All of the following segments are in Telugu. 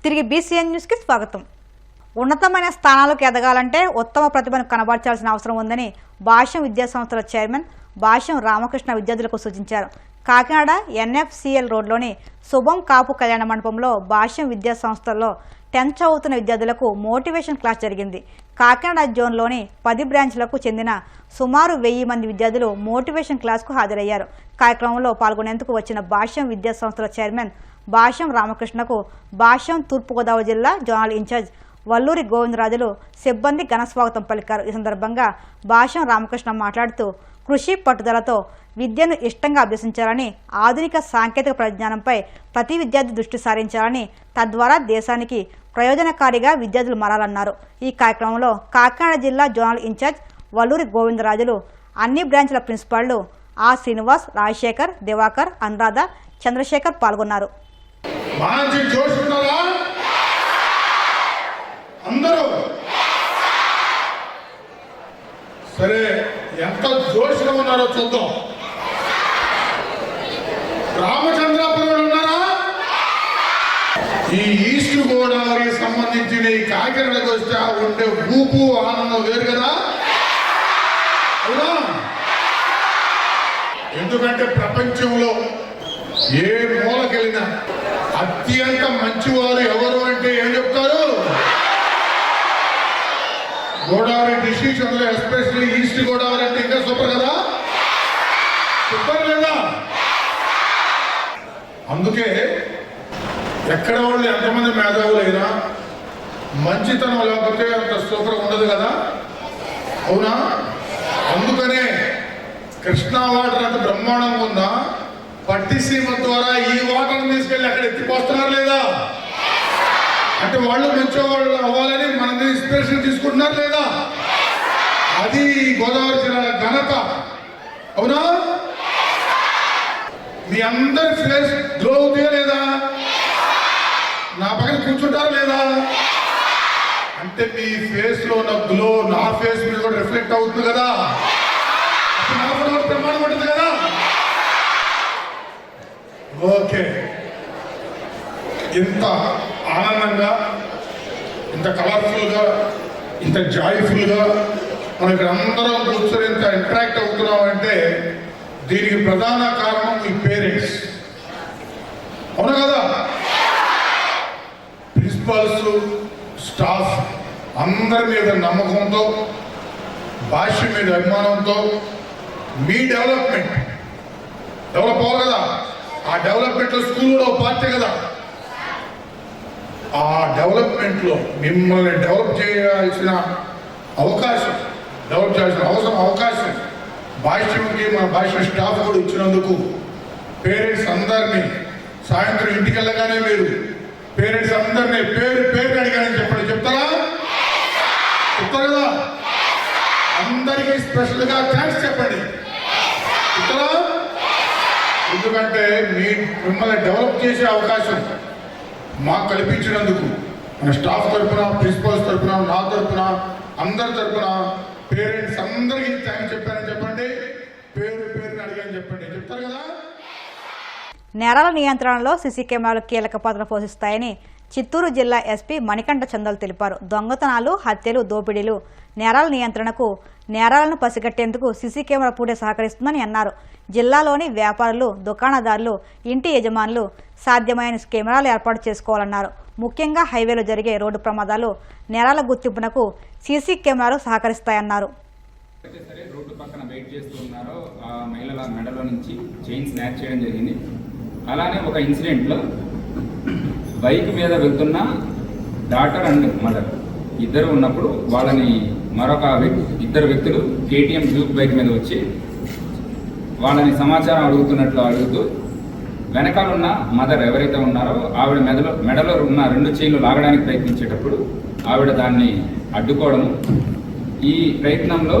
తిరిగి బీసీఎన్ న్యూస్కి స్వాగతం. ఉన్నతమైన స్థానాలకు ఎదగాలంటే ఉత్తమ ప్రతిభను కనబర్చాల్సిన అవసరం ఉందని భాష్యం విద్యాసంస్థల చైర్మన్ భాష్యం రామకృష్ణ విద్యార్థులకు సూచించారు. కాకినాడ ఎన్ఎఫ్సిఎల్ రోడ్లోని శుభం కాపు కళ్యాణ మండపంలో భాష్యం విద్యాసంస్థల్లో 10th చదువుతున్న విద్యార్థులకు మోటివేషన్ క్లాస్ జరిగింది. కాకినాడ జోన్లోని 10 బ్రాంచ్లకు చెందిన సుమారు 1000 మంది విద్యార్థులు మోటివేషన్ క్లాస్కు హాజరయ్యారు. కార్యక్రమంలో పాల్గొనేందుకు వచ్చిన భాష్యం విద్యాసంస్థల చైర్మన్ భాష్యం రామకృష్ణకు భాష్యం తూర్పుగోదావరి జిల్లా జోనల్ ఇన్ఛార్జ్ వల్లూరి గోవిందరాజులు సిబ్బంది ఘనస్వాగతం పలికారు. ఈ సందర్భంగా భాష్యం రామకృష్ణ మాట్లాడుతూ కృషి పట్టుదలతో విద్యను ఇష్టంగా అభ్యసించాలని, ఆధునిక సాంకేతిక పరిజ్ఞానంపై ప్రతి విద్యార్థి దృష్టి సారించాలని, తద్వారా దేశానికి ప్రయోజనకారిగా విద్యార్థులు మారాలన్నారు. ఈ కార్యక్రమంలో కాకినాడ జిల్లా జోనల్ ఇన్ఛార్జ్ వల్లూరి గోవిందరాజులు, అన్ని బ్రాంచ్ల ప్రిన్సిపాళ్లు శ్రీనివాస్, రాజశేఖర్, దివాకర్, అనురాధ, చంద్రశేఖర్ పాల్గొన్నారు. సరే, ఎంత జోష్గా ఉన్నారో చూద్దాం. రామచంద్రాపురం ఉన్నారా? ఈ ఈస్ట్ గోదావరికి సంబంధించిన ఈ కాకినాడకు వస్తే ఉండే ఊపు ఆనందం వేరు కదా. అవునా? ఎందుకంటే ప్రపంచంలో ఏ మూలకెళ్ళినా అత్యంత మంచివారు ఎవరు అంటే ఏం చెప్తారు? గోదావరి డిస్ట్రిక్ట్స్ అందులో ఎస్పెషల్లీ ఈస్ట్ గోదావరి అంటే ఇంకా సూపర్ కదా, సూపర్ లేదా? అందుకే ఎక్కడ వాళ్ళు ఎంతమంది మేధావులైనా మంచితనం లేకపోతే అంత సూపర్ ఉండదు కదా. అవునా? అందుకనే కృష్ణా వాటర్ అంత బ్రహ్మాండంగా ఉందా, పట్టిసీమ ద్వారా ఈ వాటర్ని తీసుకెళ్ళి అక్కడ ఎత్తిపోస్తున్నారు లేదా? అంటే వాళ్ళు మంచివాళ్ళు అవ్వాలని మన ఇన్స్పిరేషన్ తీసుకుంటున్నారు లేదా? అది గోదావరి జిల్లాల ఘనత. అవునా? మీ అందరి ఫేస్ గ్లో అవుతాయా లేదా? నా పక్కన కూర్చుంటారా లేదా? అంటే మీ ఫేస్ లో ఉన్న గ్లో నా ఫేస్ మీద కూడా రిఫ్లెక్ట్ అవుతుంది కదా. నా ఫోటో ప్రమాణం ఉంటుంది కదా. ఓకే, ఇంత ఆనందంగా, ఇంత కలర్ఫుల్గా, ఇంత జాయ్ఫుల్గా మనం ఇక్కడ అందరం కూర్చొని ఇంత ఇంటరాక్ట్ అవుతున్నాం అంటే దీనికి ప్రధాన కారణం మీ పేరెంట్స్. అవునా కదా? ప్రిన్సిపాల్స్, స్టాఫ్ అందరి మీద నమ్మకంతో, భాష్యం మీద అభిమానంతో మీ డెవలప్ అవ్వాలి కదా. ఆ డెవలప్మెంట్లో స్కూల్ కూడా పార్టీ కదా. ఆ డెవలప్మెంట్లో మిమ్మల్ని డెవలప్ చేయాల్సిన అవకాశం భాష్యంకి మన భాష్య స్టాఫ్ కూడా ఇచ్చినందుకు పేరెంట్స్ అందరినీ సాయంత్రం ఇంటికి వెళ్ళగానే మీరు పేరెంట్స్ అందరినీ పేరు అడిగానని చెప్పండి. చెప్తారా కదా? అందరికీ స్పెషల్గా థ్యాంక్స్ చెప్పండి. చెప్తారా? ఎందుకంటే మిమ్మల్ని డెవలప్ చేసే అవకాశం మాకు కల్పించినందుకు మన స్టాఫ్ తరఫున, ప్రిన్సిపల్స్ తరఫున, నా తరఫున, అందరి తరఫున పేరెంట్స్ అందరికీ థ్యాంక్స్ చెప్పారని చెప్పండి. పేరుని అడిగాని చెప్పండి. చెప్తారు కదా? నేరాల నియంత్రణలో సీసీ కెమెరాలు కీలక పాత్ర పోషిస్తాయని చిత్తూరు జిల్లా ఎస్పీ మణికంఠ చందల్ తెలిపారు. దొంగతనాలు, హత్యలు, దోపిడీలు నేరాల నియంత్రణకు, నేరాలను పసిగట్టేందుకు సీసీ కెమెరా పూటే సహకరిస్తుందని అన్నారు. జిల్లాలోని వ్యాపారులు, దుకాణదారులు, ఇంటి యజమానులు సాధ్యమైన కెమెరాలు ఏర్పాటు చేసుకోవాలన్నారు. ముఖ్యంగా హైవేలో జరిగే రోడ్డు ప్రమాదాలు, నేరాల గుర్తింపునకు సీసీ కెమెరాలు సహకరిస్తాయన్నారు. రోడ్డు పక్కన వెయిట్ చేస్తున్నారో ఆ మహిళల మెడలో నుంచి చైన్ స్నాచ్ చేయడం జరిగింది. అలానే ఒక ఇన్సిడెంట్లో బైక్ మీద వెళ్తున్న డాటర్ అండ్ మదర్ ఇద్దరు ఉన్నప్పుడు వాళ్ళని మరొక ఇద్దరు వ్యక్తులు కేటీఎం డ్యూక్ బైక్ మీద వచ్చి వాళ్ళని సమాచారం అడుగుతూ వెనకాలన్న మదర్ ఎవరైతే ఉన్నారో ఆవిడ మెడలో ఉన్న 2 చైన్లు లాగడానికి ప్రయత్నించేటప్పుడు ఆవిడ దాన్ని అడ్డుకోవడం. ఈ ప్రయత్నంలో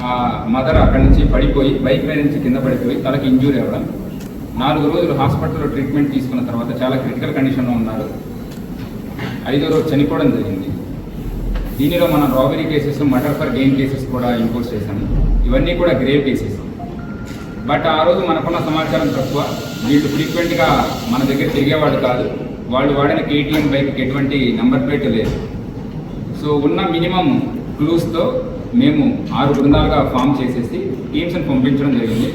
ఆ మదర్ అక్కడి నుంచి పడిపోయి బైక్ మీద నుంచి కింద పడిపోయి తలకి ఇంజూరీ అవ్వడం. 4 రోజులు హాస్పిటల్లో ట్రీట్మెంట్ తీసుకున్న తర్వాత చాలా క్రిటికల్ కండిషన్లో ఉన్నారు. 5వ రోజు చనిపోవడం జరిగింది. దీనిలో మనం robbery cases, murder for gain cases కూడా ఇంపోజ్ చేశాము. ఇవన్నీ కూడా గ్రేవ్ కేసెస్. బట్ ఆ రోజు మనకున్న సమాచారం తక్కువ. వీళ్ళు ఫ్రీక్వెంట్గా మన దగ్గర తిరిగేవాళ్ళు కాదు. వాళ్ళు వాడిన కేటీఎం బైక్కి ఎటువంటి నంబర్ ప్లేట్ లేదు. సో ఉన్న మినిమం క్లూస్తో మేము 6 బృందాలుగా ఫామ్ చేసేసి టీమ్స్ని పంపించడం జరిగింది.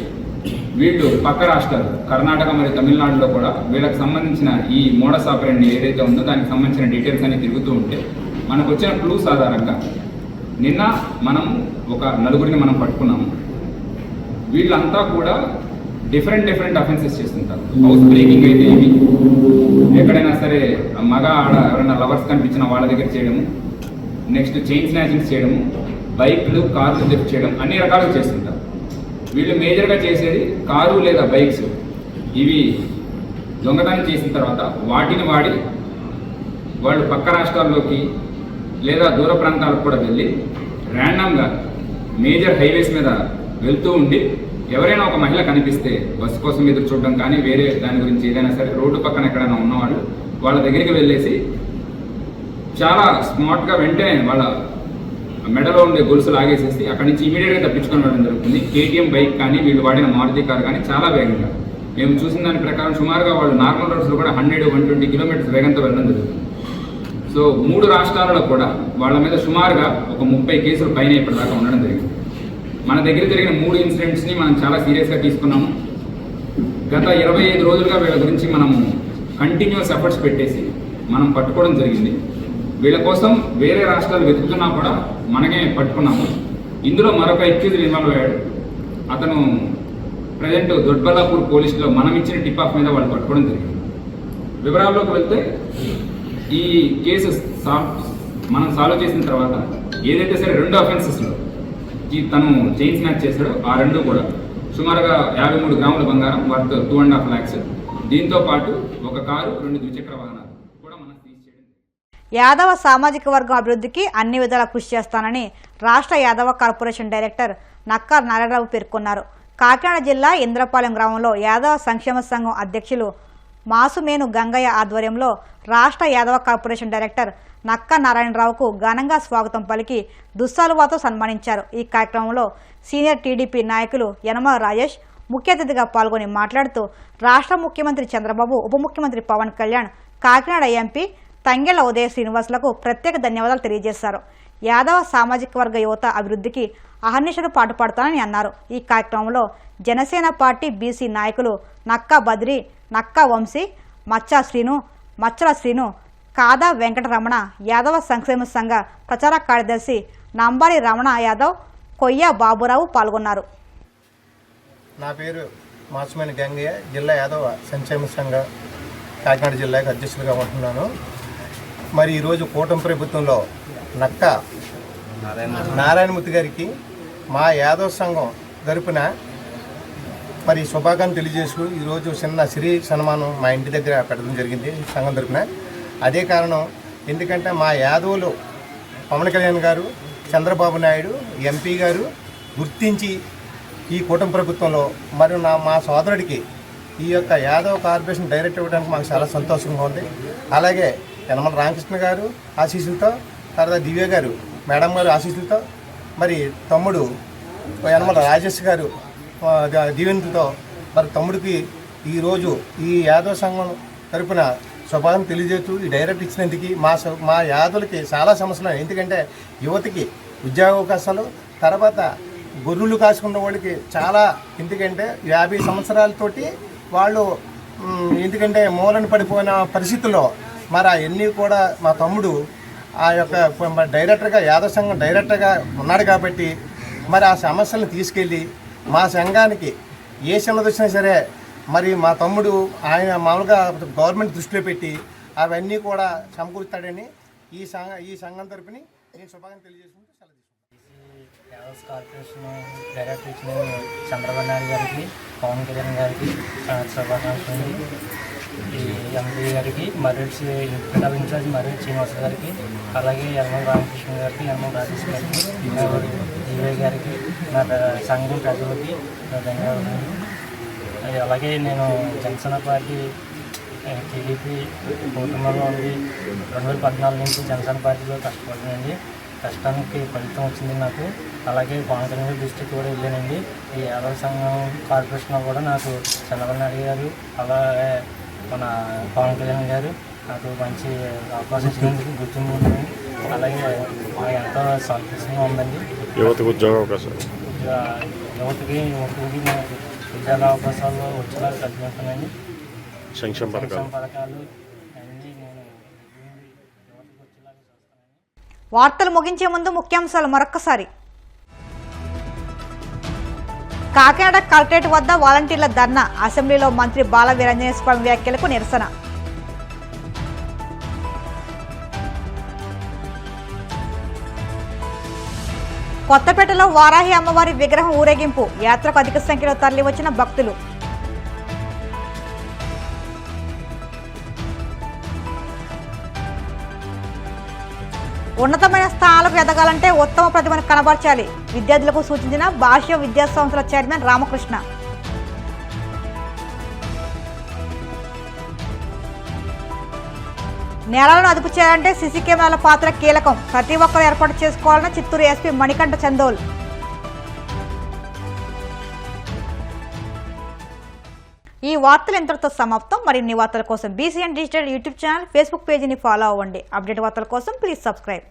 వీళ్ళు పక్క రాష్ట్రాలు కర్ణాటక మరియు తమిళనాడులో కూడా వీళ్ళకి సంబంధించిన ఈ మోడస్ ఆపరెండి ఏదైతే ఉందో దానికి సంబంధించిన డీటెయిల్స్ అన్ని తిరుగుతూ ఉంటే మనకు వచ్చిన క్లూస్ ఆధారంగా నిన్న మనం ఒక 4గురిని మనం పట్టుకున్నాము. వీళ్ళంతా కూడా డిఫరెంట్ అఫెన్సెస్ చేస్తుంటారు. హౌస్ బ్రేకింగ్ అయితే ఏమి, ఎక్కడైనా సరే మగ ఆడ ఎవరైనా లవర్స్ కనిపించిన వాళ్ళ దగ్గర చేయడము, నెక్స్ట్ చైన్ స్నాచింగ్స్ చేయడము, బైక్లు కార్లు లిఫ్ట్ చేయడం, అన్ని రకాలుగా చేస్తుంటారు. వీళ్ళు మేజర్గా చేసేది కారు లేదా బైక్స్. ఇవి దొంగతనం చేసిన తర్వాత వాటిని వాడి వాళ్ళు పక్క రాష్ట్రాల్లోకి లేదా దూర ప్రాంతాలకు కూడా వెళ్ళి ర్యాండమ్గా మేజర్ హైవేస్ మీద వెళ్తూ ఉండి ఎవరైనా ఒక మహిళ కనిపిస్తే బస్సు కోసం ఎదురు చూడడం కానీ వేరే దాని గురించి ఏదైనా సరే రోడ్డు పక్కన ఎక్కడైనా ఉన్నవాళ్ళు వాళ్ళ దగ్గరికి వెళ్ళేసి చాలా స్మార్ట్గా వెంటనే వాళ్ళ మెడలో ఉండే గొలుసులు ఆగేసేసి అక్కడి నుంచి ఇమీడియట్గా తప్పించుకొని వెళ్ళడం జరుగుతుంది. కేటీఎం బైక్ కానీ వీళ్ళు వాడిన మారుతి కార్ కానీ చాలా వేగంగా, మేము చూసిన దాని ప్రకారం సుమారుగా వాళ్ళు నార్మల్ రోడ్స్లో కూడా 100-120 కిలోమీటర్స్ వేగంతో వెళ్ళడం జరుగుతుంది. సో 3 రాష్ట్రాలలో కూడా వాళ్ళ మీద సుమారుగా ఒక 30 కేసులు పైన ఇప్పటిదాకా ఉండడం జరిగింది. మన దగ్గర జరిగిన 3 ఇన్సిడెంట్స్ని మనం చాలా సీరియస్గా తీసుకున్నాము. గత 25 రోజులుగా వీళ్ళ గురించి మనము కంటిన్యూస్ ఎఫర్ట్స్ పెట్టేసి మనం పట్టుకోవడం జరిగింది. వీళ్ళ కోసం వేరే రాష్ట్రాలు వెతుకుతున్నా కూడా మనమే పట్టుకున్నాము. ఇందులో మరొక ఎక్యూజ్డ్ ఇన్వాల్వ్ అయ్యాడు. అతను ప్రజెంట్ దొడ్బల్లాపూర్ పోలీసులో మనం ఇచ్చిన టిప్ ఆఫ్ మీద వాళ్ళు పట్టుకోవడం జరిగింది. వివరాల్లోకి వెళ్తే ఈ కేసు మనం సాల్వ్ చేసిన తర్వాత ఏదైతే సరే 2 అఫెన్సెస్లో తను చైన్ స్నాచ్ చేశాడో ఆ 2 కూడా సుమారుగా 53 గ్రాముల బంగారం వర్త్ 2.5 lakhs, దీంతో పాటు ఒక కారు 2 ద్విచక్ర వాహనాలు కూడా మనం సీజ్ చేయడం. యాదవ సామాజిక వర్గం అభివృద్ధికి అన్ని విధాలా కృషి చేస్తానని రాష్ట్ర యాదవ కార్పొరేషన్ డైరెక్టర్ నక్కా నారాయణరావు పేర్కొన్నారు. కాకినాడ జిల్లా ఇంద్రపాలెం గ్రామంలో యాదవ సంక్షేమ సంఘం అధ్యక్షులు మాసుమేను గంగయ్య ఆధ్వర్యంలో రాష్ట్ర యాదవ కార్పొరేషన్ డైరెక్టర్ నక్కా నారాయణరావుకు ఘనంగా స్వాగతం పలికి దుస్సాలువాతో సన్మానించారు. ఈ కార్యక్రమంలో సీనియర్ టీడీపీ నాయకులు యనమల రాజేష్ ముఖ్య అతిథిగా పాల్గొని మాట్లాడుతూ రాష్ట్ర ముఖ్యమంత్రి చంద్రబాబు, ఉప ముఖ్యమంత్రి పవన్ కళ్యాణ్, కాకినాడ ఎంపీ తంగెళ్ల ఉదయ శ్రీనివాసులకు ప్రత్యేక ధన్యవాదాలు తెలియజేశారు. యాదవ సామాజిక వర్గ యువత అభివృద్ధికి అహర్నిశలు పాటుపడతానని అన్నారు. ఈ కార్యక్రమంలో జనసేన పార్టీ బీసీ నాయకులు నక్కా బద్రి, నక్కా వంశీ, మచ్చల శ్రీను, కాదా వెంకటరమణ, యాదవ సంక్షేమ సంఘ ప్రచార కార్యదర్శి నంబారి రమణ యాదవ్, కొయ్య బాబురావు పాల్గొన్నారు. నా పేరు మాసుమేను గంగయ్య, జిల్లా యాదవ సంక్షేమ సంఘ కాకినాడ జిల్లాకు అధ్యక్షులుగా ఉంటున్నాను. మరి ఈరోజు కూటమి ప్రభుత్వంలో నక్కా నారాయణమూర్తి గారికి మా యాదవ సంఘం తరపున మరి శుభాకాంక్షలు తెలియజేస్తూ ఈరోజు చిన్న శ్రీ సన్మానం మా ఇంటి దగ్గర పెట్టడం జరిగింది సంఘం తరపున. అదే కారణం, ఎందుకంటే మా యాదవులు పవన్ కళ్యాణ్ గారు, చంద్రబాబు నాయుడు ఎంపీ గారు గుర్తించి ఈ కూటమి ప్రభుత్వంలో మరి మా సోదరుడికి ఈ యొక్క యాదవ కార్పొరేషన్ డైరెక్టర్ ఇవ్వడానికి మాకు చాలా సంతోషంగా ఉంది. అలాగే యనమల రామకృష్ణ గారు ఆశీస్సులతో, తర్వాత దివ్య గారు మేడం గారు ఆశీస్సులతో, మరి తమ్ముడు యనమల రాజేష్ గారు దీవెనలతో మరి తమ్ముడికి ఈరోజు ఈ యాదవ సంఘం తరపున శుభాకాంక్షలు తెలియజేస్తూ ఈ డైరెక్ట్ ఇచ్చినందుకు మా యాదవులకి చాలా సమస్యలు. ఎందుకంటే యువతకి ఉద్యోగ అవకాశాలు, తర్వాత గొర్రెలు కాసుకున్న వాళ్ళకి చాలా, ఎందుకంటే 50 సంవత్సరాలతోటి వాళ్ళు ఎందుకంటే మూలన పడిపోయిన పరిస్థితుల్లో మరి అవన్నీ కూడా మా తమ్ముడు ఆ యొక్క డైరెక్టర్గా యాదవ సంఘం డైరెక్టర్గా ఉన్నాడు కాబట్టి మరి ఆ సమస్యలను తీసుకెళ్ళి మా సంఘానికి ఏ చిన్నది వచ్చినా సరే మరి మా తమ్ముడు ఆయన మామూలుగా గవర్నమెంట్ దృష్టిలో పెట్టి అవన్నీ కూడా సమకూరుతాడని ఈ సంఘం తరపుని నేను శుభాకాంక్షలు తెలియజేసుకుంటూ సెలవు తీసుకుంటాను. యాదవ కార్పొరేషన్ డైరెక్టర్ ఇచ్చిన చంద్రబాబు నాయుడు గారికి, పవన్ కళ్యాణ్ గారికి శుభాకాంక్షలు. ఈ ఎంపీ గారికి, మర్రెడ్డి ఇంటర్ ఇన్ఛార్జ్ మర్రెడ్డి శ్రీనివాస గారికి, అలాగే యనమల రామకృష్ణ గారికి, యనమల రాజేష్ గారికి, దివ్య గారికి, నా సంఘం ప్రజలకి ధన్యవాదాలు. అలాగే నేను జనసేన పార్టీ టీడీపీ కూటమిలో ఉంది. 2014 నుంచి జనసేన పార్టీలో కష్టపడుతుందండి. కష్టానికి ఫలితం వచ్చింది నాకు. అలాగే పవన్ కళ్యాణ్ డిస్ట్రిక్ట్ కూడా వెళ్ళానండి. ఈ యాదవ సంఘం కార్పొరేషన్లో కూడా నాకు చంద్రబాబు నాయుడు గారు, అలాగే మన పవన్ కళ్యాణ్ గారు, నాకు మంచి అవకాశం ఇచ్చినందుకు గుర్తుంటుంది. అలాగే నాకు ఎంతో సంతోషంగా ఉందండి. యువతకు ఉద్యోగ అవకాశాలు యువతకి ఉద్యోగ అవకాశాలు వచ్చేలా కల్పిస్తున్నాను. సంక్షేమ పథకాలు పథకాలు అన్నీ నేను యువతకు వచ్చేలాగా చూస్తానని. వార్తలు ముగించే ముందు ముఖ్యాంశాలు మరొక్కసారి. కాకినాడ కలెక్టరేట్ వద్ద వాలంటీర్ల ధర్నా, అసెంబ్లీలో మంత్రి బాల వీరాంజనేయ స్వామి వ్యాఖ్యలకు నిరసన. కొత్తపేటలో వారాహి అమ్మవారి విగ్రహం ఊరేగింపు, యాత్రకు అధిక సంఖ్యలో తరలివచ్చిన భక్తులు. ఉన్నతమైన స్థానాలకు ఎదగాలంటే ఉత్తమ ప్రతిభను కనబర్చాలి, విద్యార్థులకు సూచించిన భాష్య విద్యా సంస్థల చైర్మన్ రామకృష్ణ. నేరాలను అదుపు చేయాలంటే సీసీ కెమెరాల పాత్ర కీలకం, ప్రతి ఒక్కరూ ఏర్పాటు చేసుకోవాలని చిత్తూరు ఎస్పీ మణికంఠ చందోల్. ఈ వార్తలు ఇంతటితో సమాప్తం. మరిన్ని వార్తల కోసం BCN digital YouTube channel, Facebook పేజీని ఫాలో అవ్వండి. అప్డేట్ వార్తల కోసం ప్లీజ్ సబ్స్క్రైబ్.